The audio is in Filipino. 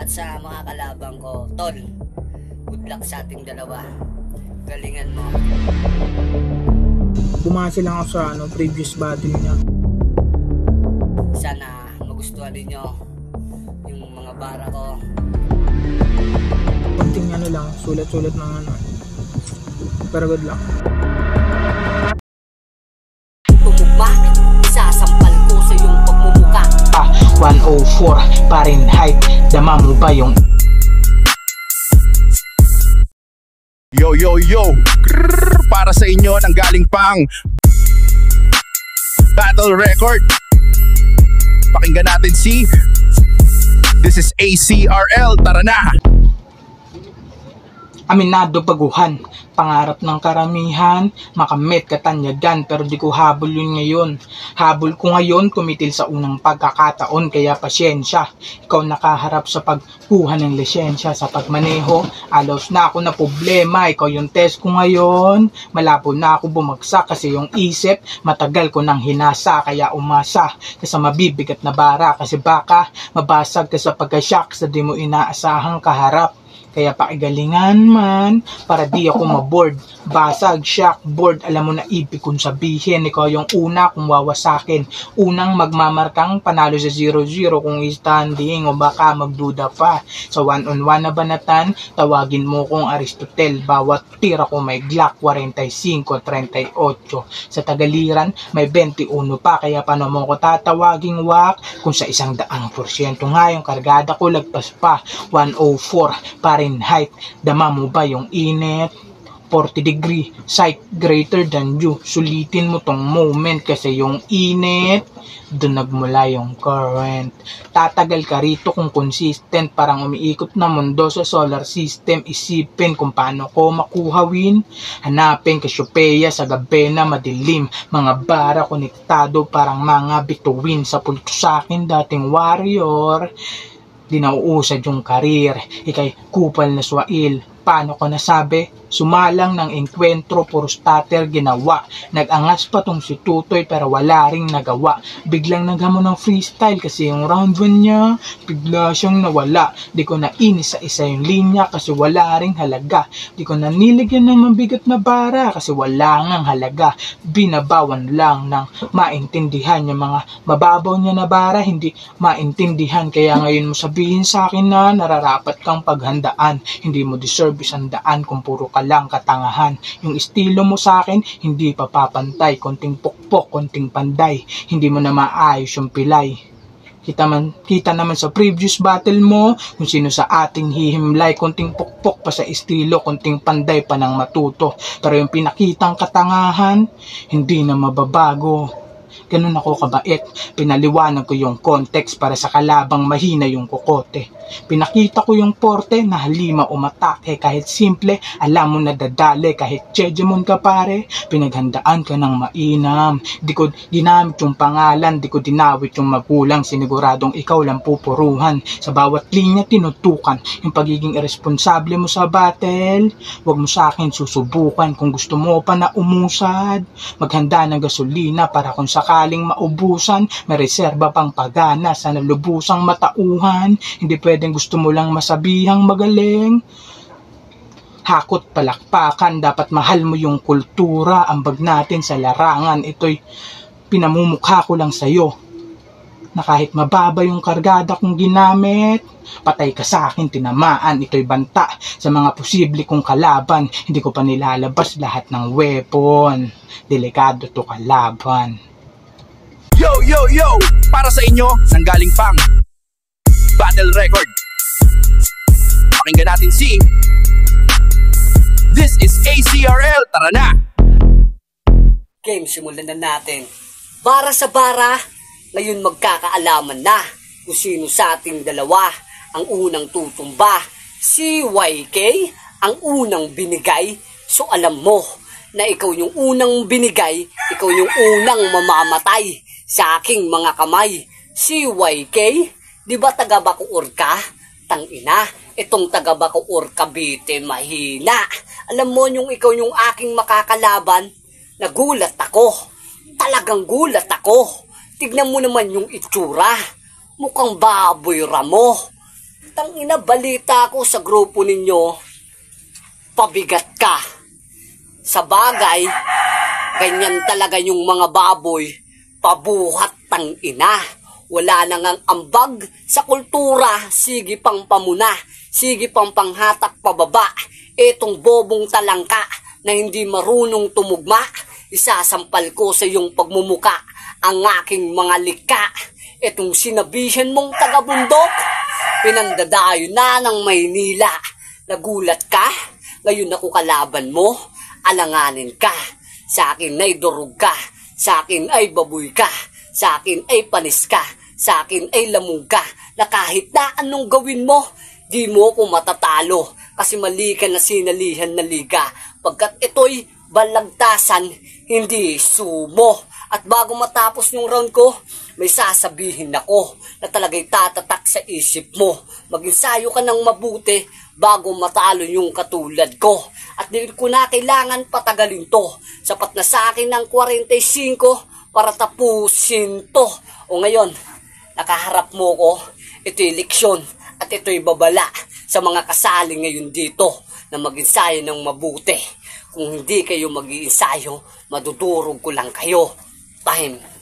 At sa mga kalabang ko, tol, good luck sa ating dalawa. Galingan mo. Bumase lang ako sa previous battle niya. Sana magustuhan din nyo yung mga bara ko. Konting lang, sulat-sulat ng pero good luck. Tumugma, isasampal ko sa iyong pagmumuka. 104 Fahrenheit, dama mo ba yung Yo yo yo, para sa inyo nang galing pang Battle Record. Pakinggan natin si This is ACRL, tara na! Aminado baguhan, pangarap ng karamihan, makamit katanyagan, pero di ko habol yun ngayon. Habol ko ngayon, kumitil sa unang pagkakataon, kaya pasyensya. Ikaw nakaharap sa pagkuha ng lisensya sa pagmaneho, alos na ako na problema, ikaw yung test ko ngayon. Malabo na ako bumagsak kasi yung isip, matagal ko nang hinasa, kaya umasa ka sa mabibigat na bara, kasi baka mabasag ka sa pagkasyak sa di mo inaasahang kaharap. Kaya pakigalingan man, para di ako maboard. Basag, shock, board, alam mo na ibig kong sabihin. Ikaw yung una kung wawasakin. Unang magmamarkang panalo sa 0-0 kung standing o baka magduda pa. Sa one-on-one na banatan, tawagin mo kong Aristotel. Bawat tira ko may Glock 45-38. Sa Tagaliran, may 21 pa. Kaya paano mo ko tatawaging wak? Kung sa 100% nga yung kargada ko lagpas pa. 104 Fahrenheit, dama mo ba yung init? 40 degree, sight greater than you. Sulitin mo tong moment kasi yung init, doon nagmula yung current. Tatagal ka rito kung consistent, parang umiikot na mundo sa solar system. Isipin kung paano ko makuhawin. Hanapin Cassiopeia sa gabi na madilim. Mga bara konektado parang mga bituin. Sa pulto sa akin dating warrior, di nauusad yung karir, ikay kupal na swail. Paano ko nasabi? Sumalang ng enkwentro, puro starter ginawa. Nag-angas pa tong si Tutoy pero wala ring nagawa. Biglang naghamon ng freestyle kasi yung round 1 niya, bigla siyang nawala. Di ko nainis sa isa yung linya kasi wala ring halaga. Di ko naniligyan ng mabigat na bara kasi wala ngang halaga. Binabawan lang ng maintindihan yung mga mababaw niya na bara, hindi maintindihan. Kaya ngayon mo sabihin sa akin na nararapat kang paghandaan. Hindi mo deserve isang daan kung puro ka lang katangahan. Yung estilo mo sa akin, hindi pa papantay. Konting pokpok, konting panday. Hindi mo na maayos yung pilay. Kita naman sa previous battle mo, kung sino sa ating hihimlay. Konting pokpok pa sa estilo, konting panday pa ng matuto. Pero yung pinakitang katangahan, hindi na mababago. Ganun ako kabait. Pinaliwanag ko yung context para sa kalabang mahina yung kokote. Pinakita ko yung porte na halima umatake. Kahit simple, alam mo na dadali. Kahit Chedjemon ka pare, pinaghandaan ka ng mainam. Di ko ginamit yung pangalan, di ko dinawit yung magulang. Siniguradong ikaw lang pupuruhan. Sa bawat linya tinutukan yung pagiging irresponsable mo sa battle. Huwag mo sa akin susubukan. Kung gusto mo pa na umusad, maghanda ng gasolina para kung sakaling maubusan, may reserba pang pagana sa nalubusang matauhan. Hindi pwedeng gusto mo lang masabihang magaling. Hakot palakpakan, dapat mahal mo yung kultura. Ambag natin sa larangan, ito'y pinamumukha ko lang sa'yo. Na kahit mababa yung kargada kong ginamit, patay ka sa akin, tinamaan. Ito'y banta sa mga posible kong kalaban. Hindi ko pa nilalabas lahat ng weapon. Delikado to kalaban. Yo yo yo, para sa inyo nang galing pang Battle Record. Pakinggan natin si This is ACRL, tara na! Game, simulan na natin. Bara sa bara, ngayon magkakaalaman na kung sino sa ating dalawa ang unang tutumba. Si YK ang unang binigay. So alam mo na ikaw yung unang binigay, ikaw yung unang mamamatay sa aking mga kamay. Si YK, di ba taga Bacoor ka? Tangina, itong taga Bacoor Cavite mahina. Alam mo yung ikaw yung aking makakalaban, nagulat ako. Talagang gulat ako. Tignan mo naman yung itsura. Mukhang baboy ramo. Tangina, balita ko sa grupo ninyo, pabigat ka. Sa bagay, ganyan talaga yung mga baboy, pabuhat tangina. Wala na ngang ambag sa kultura, sige pang pamuna, sige pang panghatak pababa. Etong bobong talangka na hindi marunong tumugma, isasampal ko sa iyong pagmumuka ang aking mga lika. Etong sinabihan mong tagabundok, pinandadayo na ng Maynila. Nagulat ka? Ngayon ako kalaban mo, alanganin ka. Sa akin ay durog ka, sa akin ay baboy ka, sa akin ay panis ka, sa akin ay lamong ka, na kahit na anong gawin mo, di mo ko matatalo. Kasi mali ka na sinalihan na liga, pagkat ito'y balagtasan, hindi sumo. At bago matapos yung round ko, may sasabihin ako na talagay tatatak sa isip mo. Mag-ensayo ka ng mabuti bago matalo yung katulad ko. At di ko na kailangan patagalin to. Sapat na sa akin ng 45 para tapusin to. O ngayon, nakaharap mo ko, ito'y leksyon at ito'y babala sa mga kasali ngayon dito na mag-ensayo ng mabuti. Kung hindi kayo mag-iensayo, madudurog ko lang kayo. Time.